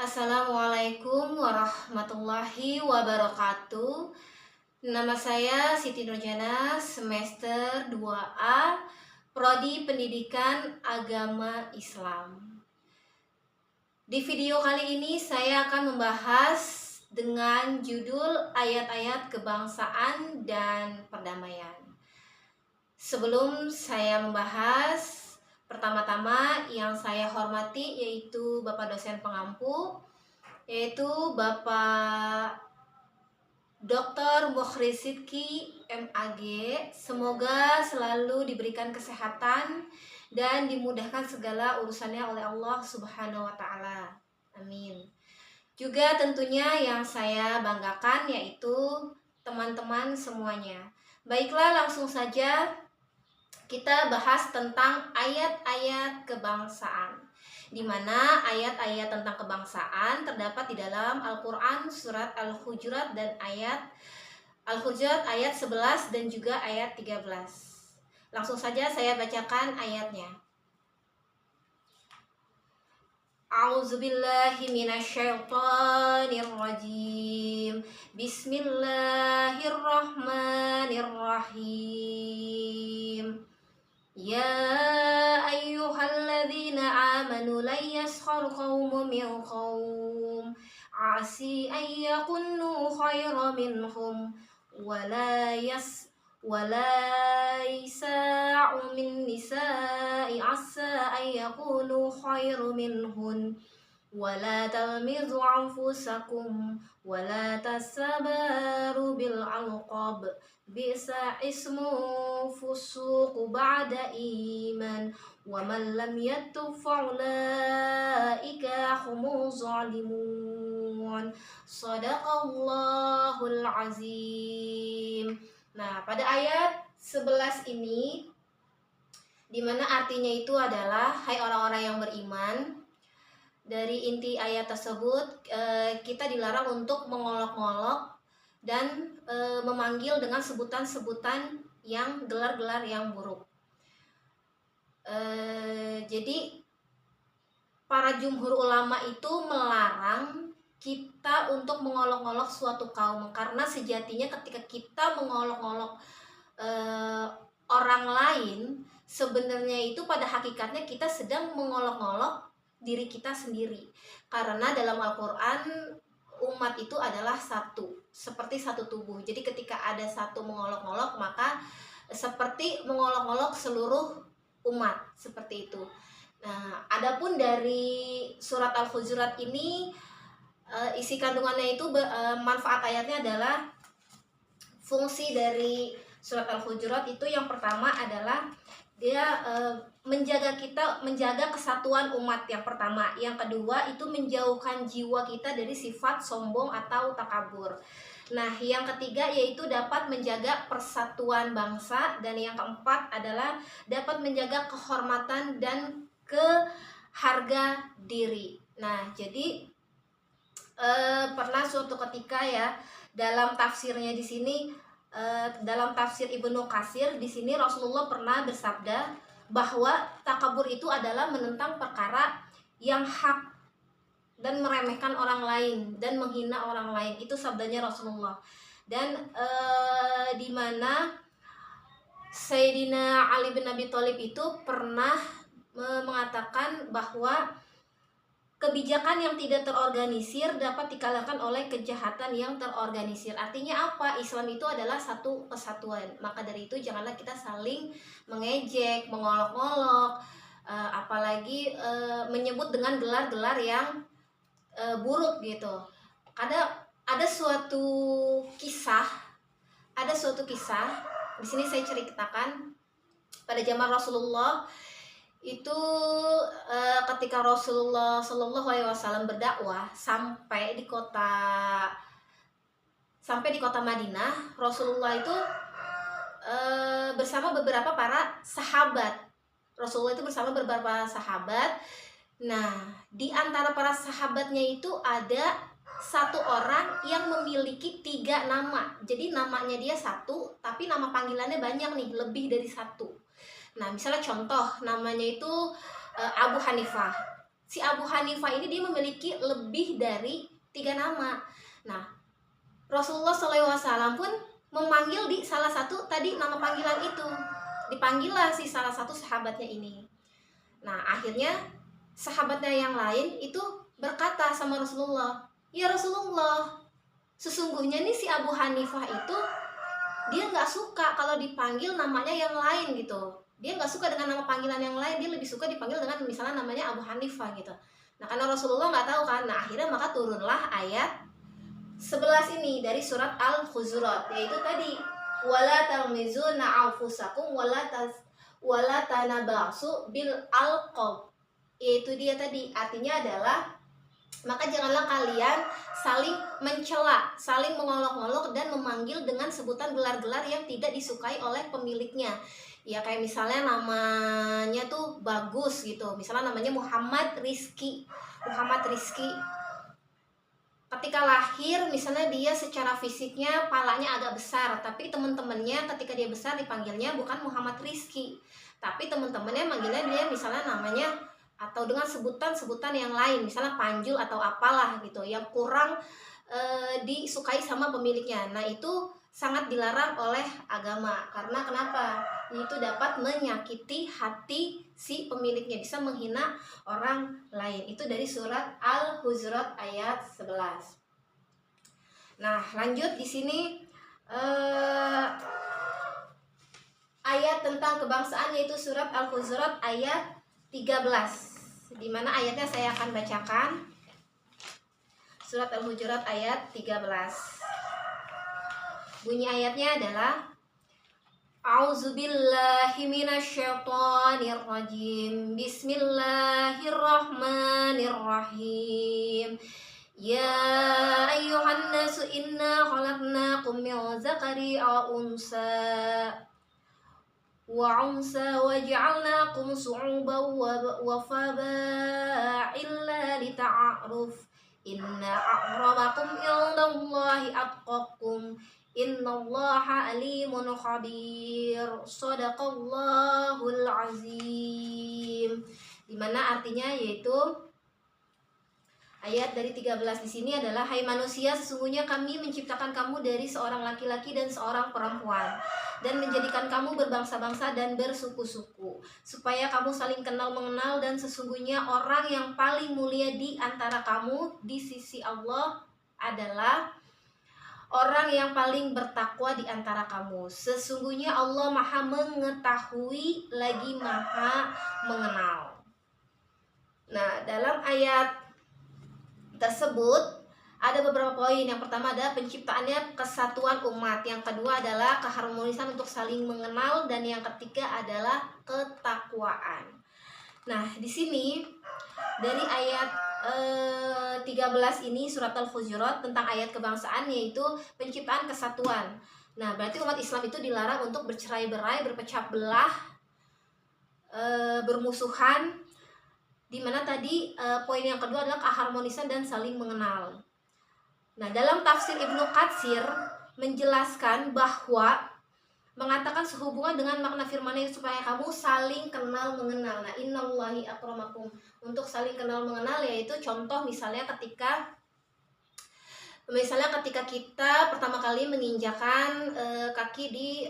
Assalamualaikum warahmatullahi wabarakatuh. Nama saya Siti Nurjana, semester 2A, Prodi Pendidikan Agama Islam. Di video kali ini saya akan membahas dengan judul ayat-ayat kebangsaan dan perdamaian. Sebelum saya membahas, pertama-tama yang saya hormati yaitu Bapak dosen pengampu, yaitu Bapak Dr. Mukhris Sidki MAG. Semoga selalu diberikan kesehatan dan dimudahkan segala urusannya oleh Allah Subhanahu wa taala. Amin. Juga tentunya yang saya banggakan yaitu teman-teman semuanya. Baiklah, langsung saja kita bahas tentang ayat-ayat kebangsaan, di mana ayat-ayat tentang kebangsaan terdapat di dalam Al-Quran surat Al-Hujurat dan Al-Hujurat ayat 11 dan juga ayat 13. Langsung saja saya bacakan ayatnya. A'udzubillahi minasyaitonirrajim. Bismillahirrahmanirrahim. Ya ayyuhalladzina amanu la yaskhar qaumun min qaum asi an yakunnu khairan minhum wala yasa'u min nisa'i asa an yakunu khairan minhun wala talmizu anfusakum wala tasabaru bil alqab bisa ismu fusuq ba'da iman wa man lam yatub fa'ulaika humuz zalimun. Shadaqallahul azim. Nah, pada ayat 11 ini, di mana artinya itu adalah hai orang-orang yang beriman. Dari inti ayat tersebut kita dilarang untuk mengolok-ngolok dan memanggil dengan sebutan-sebutan yang gelar-gelar yang buruk. Jadi para jumhur ulama itu melarang kita untuk mengolok-ngolok suatu kaum, karena sejatinya ketika kita mengolok-ngolok orang lain, sebenarnya itu pada hakikatnya kita sedang mengolok-ngolok diri kita sendiri. Karena dalam Al-Quran umat itu adalah satu, seperti satu tubuh. Jadi ketika ada satu mengolok-ngolok, maka seperti mengolok-ngolok seluruh umat, seperti itu. Nah, adapun dari surat Al-Hujurat ini, isi kandungannya itu manfaat ayatnya adalah fungsi dari surat Al-Hujurat itu yang pertama adalah dia menjaga kesatuan umat yang pertama. Yang kedua itu menjauhkan jiwa kita dari sifat sombong atau takabur. Nah, yang ketiga yaitu dapat menjaga persatuan bangsa, dan yang keempat adalah dapat menjaga kehormatan dan keharga diri. Nah, jadi pernah suatu ketika ya, dalam tafsirnya di sini, dalam tafsir Ibnu Katsir di sini Rasulullah pernah bersabda bahwa takabur itu adalah menentang perkara yang hak dan meremehkan orang lain dan menghina orang lain. Itu sabdanya Rasulullah. Dan di mana Sayyidina Ali bin Abi Thalib itu pernah mengatakan bahwa kebijakan yang tidak terorganisir dapat dikalahkan oleh kejahatan yang terorganisir. Artinya apa? Islam itu adalah satu kesatuan. Maka dari itu janganlah kita saling mengejek, mengolok-olok, apalagi menyebut dengan gelar-gelar yang buruk gitu. Ada suatu kisah di sini saya ceritakan pada zaman Rasulullah. Itu ketika Rasulullah Shallallahu Alaihi Wasallam berdakwah sampai di kota Madinah, Rasulullah itu bersama beberapa para sahabat. Nah, di antara para sahabatnya itu ada satu orang yang memiliki 3 nama. Jadi namanya dia satu, tapi nama panggilannya banyak nih, lebih dari satu. Nah, misalnya contoh namanya itu Abu Hanifah. si Abu Hanifah ini dia memiliki lebih dari 3 nama. Nah, Rasulullah SAW pun memanggil di salah satu tadi nama panggilan itu. Dipanggillah si salah satu sahabatnya ini. Nah, akhirnya sahabatnya yang lain itu berkata sama Rasulullah, "Ya Rasulullah, sesungguhnya nih si Abu Hanifah itu dia nggak suka kalau dipanggil namanya yang lain gitu. Dia nggak suka dengan nama panggilan yang lain, dia lebih suka dipanggil dengan misalnya namanya Abu Hanifah gitu." Nah, karena Rasulullah nggak tahu kan, nah akhirnya maka turunlah ayat 11 ini dari surat Al-Hujurat, yaitu tadi wala talmizuna anfusakum wala tanabasu bil alqab. Yaitu dia tadi, artinya adalah maka janganlah kalian saling mencela, saling mengolok-olok dan memanggil dengan sebutan gelar-gelar yang tidak disukai oleh pemiliknya. Ya kayak misalnya namanya tuh bagus gitu, misalnya namanya Muhammad Rizki. Ketika lahir misalnya dia secara fisiknya palanya agak besar, tapi teman-temannya ketika dia besar dipanggilnya bukan Muhammad Rizki, tapi teman-temannya manggilnya dia misalnya namanya atau dengan sebutan-sebutan yang lain, misalnya Panjul atau apalah gitu yang kurang disukai sama pemiliknya. Nah, itu sangat dilarang oleh agama. Karena kenapa? Itu dapat menyakiti hati si pemiliknya, bisa menghina orang lain. Itu dari surat Al-Hujurat ayat 11. Nah, lanjut di sini ayat tentang kebangsaan, yaitu surat Al-Hujurat ayat 13. Di mana ayatnya saya akan bacakan. Surat Al-Hujurat ayat 13. Bunyi ayatnya adalah A'udzubillahi minasyaitonir rajim. Bismillahirrahmanirrahim. Ya ayyuhan nasu inna khalaqnakum min dzakari wa unsa wa ja'alnakum syu'uban wa qaba'ila lita'aruf. Inna akramakum indallahi atqakum. Innallaha alimun khabir. Shadaqallahul azim. Dimana artinya yaitu ayat dari 13 di sini adalah, hai manusia, sesungguhnya kami menciptakan kamu dari seorang laki-laki dan seorang perempuan dan menjadikan kamu berbangsa-bangsa dan bersuku-suku supaya kamu saling kenal mengenal, dan sesungguhnya orang yang paling mulia di antara kamu di sisi Allah adalah orang yang paling bertakwa di antara kamu. Sesungguhnya Allah Maha mengetahui lagi Maha mengenal. Nah, dalam ayat tersebut ada beberapa poin. Yang pertama adalah penciptaannya kesatuan umat. Yang kedua adalah keharmonisan untuk saling mengenal, dan yang ketiga adalah ketakwaan. Nah, di sini dari ayat 13 ini surat Al-Hujurat tentang ayat kebangsaan, yaitu penciptaan kesatuan. Nah, berarti umat Islam itu dilarang untuk bercerai-berai, berpecah belah, bermusuhan. Dimana tadi poin yang kedua adalah keharmonisan dan saling mengenal. Nah, dalam tafsir Ibnu Katsir menjelaskan bahwa mengatakan sehubungan dengan makna firman-Nya supaya kamu saling kenal mengenal. Nah, innallahi akramakum, untuk saling kenal mengenal, yaitu contoh misalnya ketika kita pertama kali menginjakan kaki di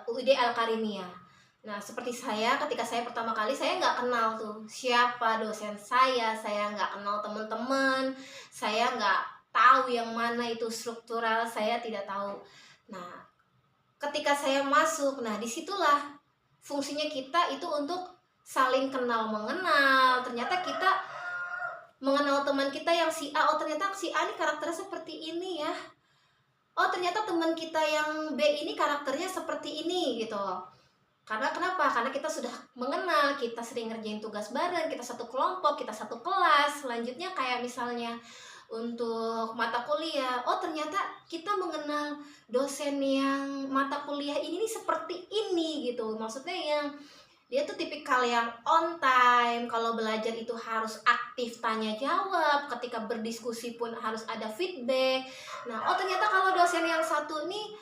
UID Al-Karimiyah. Nah, seperti saya, ketika saya pertama kali, saya nggak kenal tuh siapa dosen saya nggak kenal teman-teman, saya nggak tahu yang mana itu struktural, saya tidak tahu. Nah, ketika saya masuk, nah disitulah fungsinya kita itu untuk saling kenal mengenal. Ternyata kita mengenal teman kita yang si A, oh ternyata si A ini karakternya seperti ini ya. Oh ternyata teman kita yang B ini karakternya seperti ini gitu. Karena kenapa? Karena kita sudah mengenal, kita sering ngerjain tugas bareng, kita satu kelompok, kita satu kelas. Selanjutnya kayak misalnya untuk mata kuliah, oh ternyata kita mengenal dosen yang mata kuliah ini nih seperti ini gitu. Maksudnya yang dia tuh tipikal yang on time, kalau belajar itu harus aktif tanya jawab, ketika berdiskusi pun harus ada feedback. Nah, oh ternyata kalau dosen yang satu nih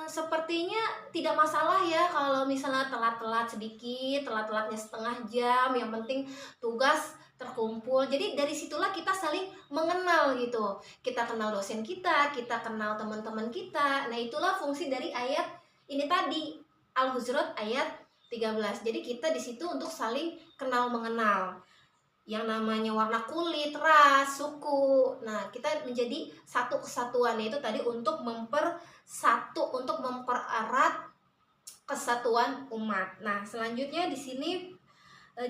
sepertinya tidak masalah ya kalau misalnya telat-telat sedikit, telat-telatnya setengah jam, yang penting tugas terkumpul. Jadi dari situlah kita saling mengenal gitu. Kita kenal dosen kita kenal teman-teman kita. Nah, itulah fungsi dari ayat ini tadi, Al-Hujurat ayat 13. Jadi kita di situ untuk saling kenal mengenal. Yang namanya warna kulit, ras, suku. Nah, kita menjadi satu kesatuan, yaitu tadi untuk untuk mempererat kesatuan umat. Nah, selanjutnya di sini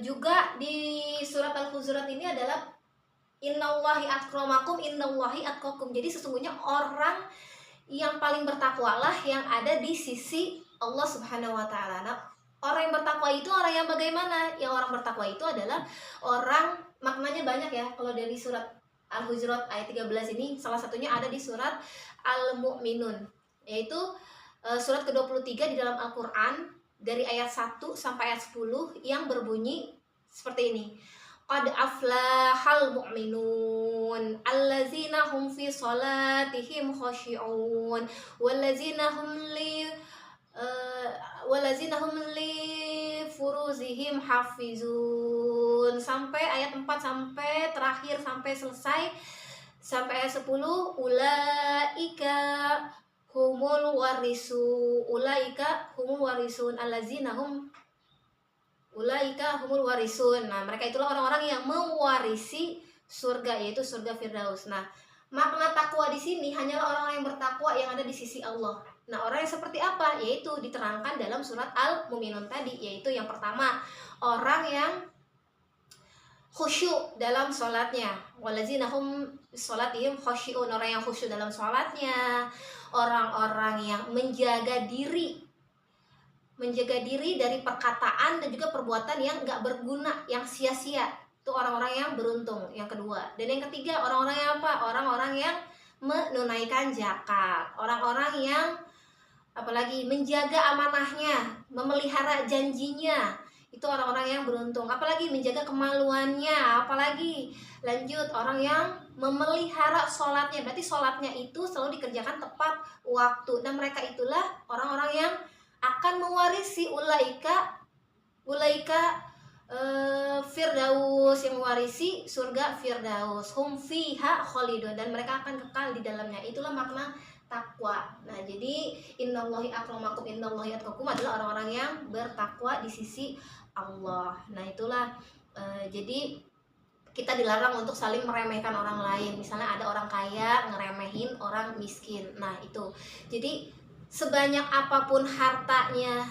juga di surat Al-Hujurat ini adalah innallahi akramakum innallahi atqakum. Jadi sesungguhnya orang yang paling bertakwalah yang ada di sisi Allah Subhanahu wa taala. Nah, orang yang bertakwa itu orang yang bagaimana? Yang orang bertakwa itu adalah orang, maknanya banyak ya. Kalau dari surat Al-Hujurat ayat 13 ini salah satunya ada di surat Al-Mu'minun, yaitu surat ke-23 di dalam Al-Qur'an dari ayat 1 sampai ayat 10 yang berbunyi seperti ini. Qad aflahal mu'minun allazina hum fi salatihim khashi'un wallazina hum li furuzihim hafizun, sampai ayat 4 sampai terakhir, sampai selesai sampai ayat 10. Ulaika humul warisun allazina hum ulaika humul warisun. Nah, mereka itulah orang-orang yang mewarisi surga, yaitu surga Firdaus. Nah, makna takwa di sini hanyalah orang yang bertakwa yang ada di sisi Allah. Nah, orang yang seperti apa? Yaitu diterangkan dalam surat Al-Mu'minun tadi, yaitu yang pertama, orang yang khusyuk dalam sholatnya. Walazina hum sholatihim khasyi'un, orang yang khusyuk dalam sholatnya, orang-orang yang menjaga diri dari perkataan dan juga perbuatan yang nggak berguna, yang sia-sia. Itu orang-orang yang beruntung, yang kedua. Dan yang ketiga, orang-orang yang apa? Orang-orang yang menunaikan zakat, orang-orang yang apalagi menjaga amanahnya, memelihara janjinya. Itu orang-orang yang beruntung. Apalagi menjaga kemaluannya, apalagi lanjut orang yang memelihara sholatnya. Berarti sholatnya itu selalu dikerjakan tepat waktu. Dan mereka itulah orang-orang yang akan mewarisi ulaika Firdaus, yang mewarisi surga Firdaus. Hum fiha khalidun, dan mereka akan kekal di dalamnya. Itulah makna takwa. Nah, jadi innallahi akramakum innallahi atqakum adalah orang-orang yang bertakwa di sisi Allah. Nah, itulah jadi kita dilarang untuk saling meremehkan orang lain. Misalnya ada orang kaya ngeremehin orang miskin. Nah, itu. Jadi sebanyak apapun hartanya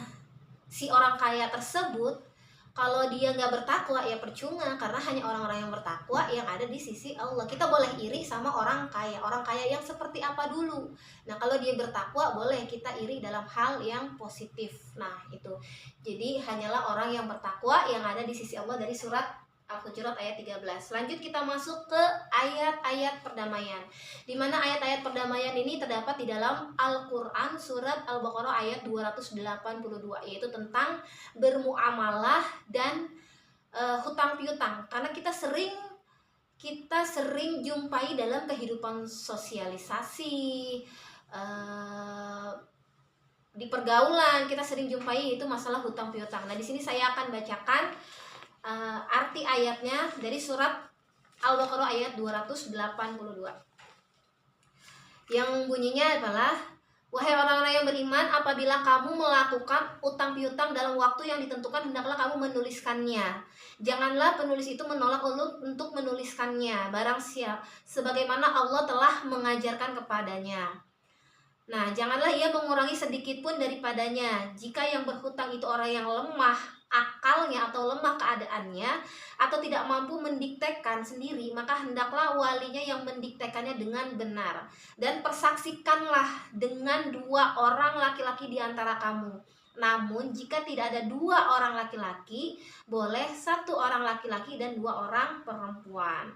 si orang kaya tersebut, kalau dia nggak bertakwa ya percuma, karena hanya orang-orang yang bertakwa yang ada di sisi Allah. Kita boleh iri sama orang kaya yang seperti apa dulu. Nah, kalau dia bertakwa boleh kita iri dalam hal yang positif. Nah, itu. Jadi hanyalah orang yang bertakwa yang ada di sisi Allah, dari surat Al-Hujurat ayat 13. Lanjut kita masuk ke ayat-ayat perdamaian. Di mana ayat-ayat perdamaian ini terdapat di dalam Al-Qur'an surat Al-Baqarah ayat 282, yaitu tentang bermuamalah dan hutang piutang. Karena kita sering jumpai dalam kehidupan sosialisasi, di pergaulan kita sering jumpai itu masalah hutang piutang. Nah, di sini saya akan bacakan arti ayatnya dari surat Al-Baqarah ayat 282, yang bunyinya adalah, wahai orang-orang yang beriman, apabila kamu melakukan utang piutang dalam waktu yang ditentukan, hendaklah kamu menuliskannya. Janganlah penulis itu menolak untuk menuliskannya, barang siapa sebagaimana Allah telah mengajarkan kepadanya. Nah, janganlah ia mengurangi sedikit pun daripadanya. Jika yang berhutang itu orang yang lemah akalnya atau lemah keadaannya, atau tidak mampu mendiktekan sendiri, maka hendaklah walinya yang mendiktekannya dengan benar. Dan persaksikanlah dengan 2 orang laki-laki di antara kamu. Namun jika tidak ada 2 orang laki-laki, boleh 1 orang laki-laki dan 2 orang perempuan.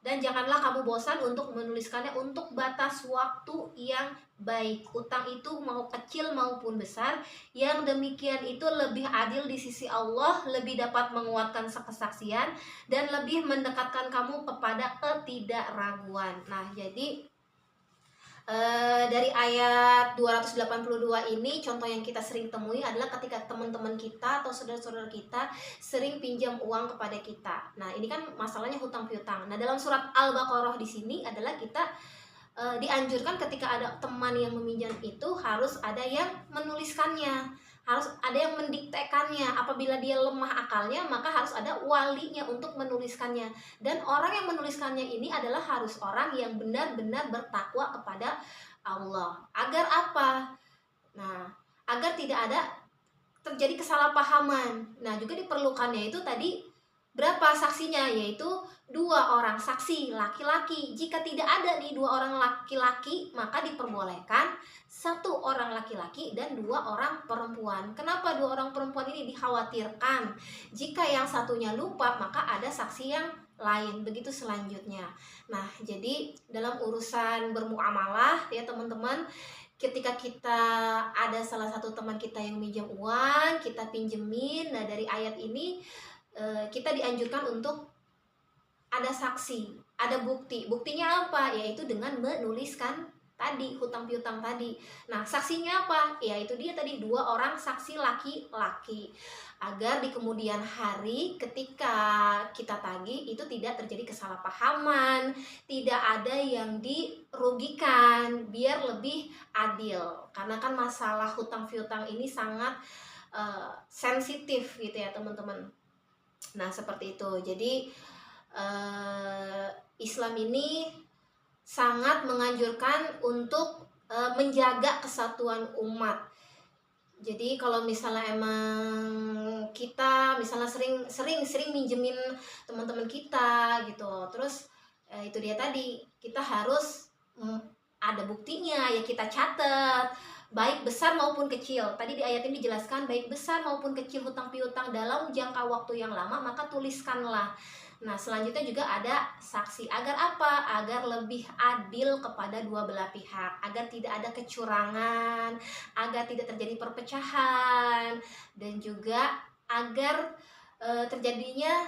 Dan janganlah kamu bosan untuk menuliskannya untuk batas waktu yang baik. Utang itu mau kecil maupun besar, yang demikian itu lebih adil di sisi Allah, lebih dapat menguatkan kesaksian, dan lebih mendekatkan kamu kepada ketidakraguan. Nah, jadi Dari ayat 282 ini, contoh yang kita sering temui adalah ketika teman-teman kita atau saudara-saudara kita sering pinjam uang kepada kita. Nah, ini kan masalahnya hutang piutang. Nah, dalam surat Al-Baqarah di sini adalah kita dianjurkan ketika ada teman yang meminjam itu harus ada yang menuliskannya, harus ada yang mendiktekannya. Apabila dia lemah akalnya, maka harus ada walinya untuk menuliskannya. Dan orang yang menuliskannya ini adalah harus orang yang benar-benar bertakwa kepada Allah. Agar apa? Nah, agar tidak ada terjadi kesalahpahaman. Nah, juga diperlukannya itu tadi berapa saksinya, yaitu 2 orang saksi laki-laki. Jika tidak ada nih 2 orang laki-laki, maka diperbolehkan 1 orang laki-laki dan 2 orang perempuan. Kenapa 2 orang perempuan ini dikhawatirkan? Jika yang satunya lupa, maka ada saksi yang lain. Begitu selanjutnya. Nah, jadi dalam urusan bermuamalah ya teman-teman, ketika kita ada salah satu teman kita yang minjam uang, kita pinjemin. Nah, dari ayat ini kita dianjurkan untuk ada saksi, ada bukti. Buktinya apa? Yaitu dengan menuliskan tadi hutang piutang tadi. Nah, saksinya apa? Yaitu dia tadi 2 orang saksi laki-laki. Agar di kemudian hari ketika kita tagih itu tidak terjadi kesalahpahaman, tidak ada yang dirugikan, biar lebih adil. Karena kan masalah hutang piutang ini sangat sensitif gitu ya teman-teman. Nah, seperti itu. Jadi Islam ini sangat menganjurkan untuk menjaga kesatuan umat. Jadi kalau misalnya emang kita misalnya sering minjemin teman-teman kita gitu, terus itu dia tadi, kita harus ada buktinya ya, kita catat, baik besar maupun kecil. Tadi di ayat ini dijelaskan baik besar maupun kecil hutang piutang dalam jangka waktu yang lama, maka tuliskanlah. Nah, selanjutnya juga ada saksi. Agar apa? Agar lebih adil kepada dua belah pihak, agar tidak ada kecurangan, agar tidak terjadi perpecahan, dan juga agar terjadinya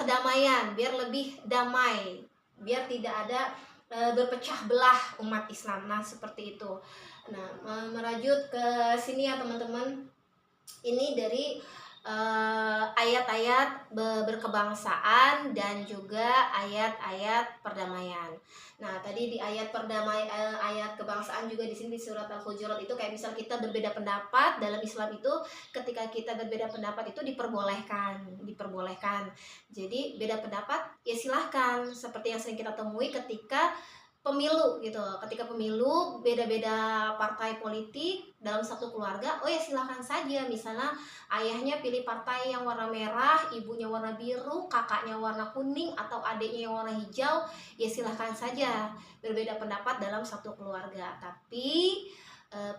kedamaian, biar lebih damai, biar tidak ada berpecah belah umat Islam. Nah, seperti itu. Nah, merajut ke sini ya teman-teman. Ini dari ayat-ayat berkebangsaan dan juga ayat-ayat perdamaian. Nah, tadi di ayat ayat kebangsaan juga di sini di surat Al-Hujurat itu kayak misal kita berbeda pendapat dalam Islam itu, ketika kita berbeda pendapat itu diperbolehkan. Jadi beda pendapat ya silahkan, seperti yang sering kita temui ketika pemilu gitu. Ketika pemilu beda-beda partai politik dalam satu keluarga, oh ya silahkan saja. Misalnya ayahnya pilih partai yang warna merah, ibunya warna biru, kakaknya warna kuning, atau adiknya yang warna hijau, ya silahkan saja berbeda pendapat dalam satu keluarga. Tapi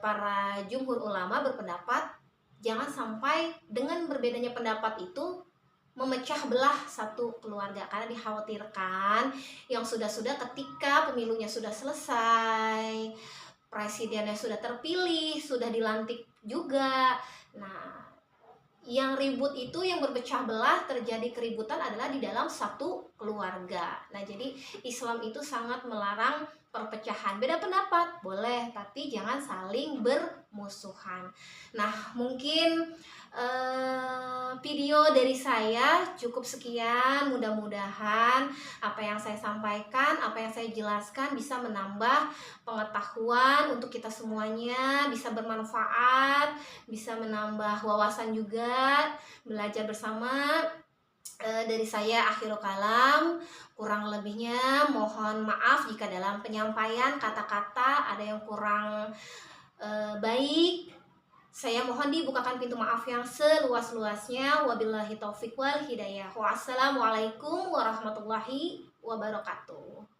para jumhur ulama berpendapat jangan sampai dengan berbedanya pendapat itu memecah belah satu keluarga, karena dikhawatirkan yang sudah-sudah ketika pemilunya sudah selesai, presidennya sudah terpilih, sudah dilantik juga. Nah, yang ribut itu, yang berpecah belah, terjadi keributan adalah di dalam satu keluarga. Nah, jadi Islam itu sangat melarang perpecahan. Beda pendapat boleh, tapi jangan saling bermusuhan. Nah, mungkin video dari saya cukup sekian. Mudah-mudahan apa yang saya sampaikan, apa yang saya jelaskan bisa menambah pengetahuan untuk kita semuanya, bisa bermanfaat, bisa menambah wawasan juga, belajar bersama. Dari saya akhirul kalam, kurang lebihnya mohon maaf jika dalam penyampaian kata-kata ada yang kurang baik. Saya mohon dibukakan pintu maaf yang seluas-luasnya. Wabillahi taufiq wal hidayah. Wassalamualaikum warahmatullahi wabarakatuh.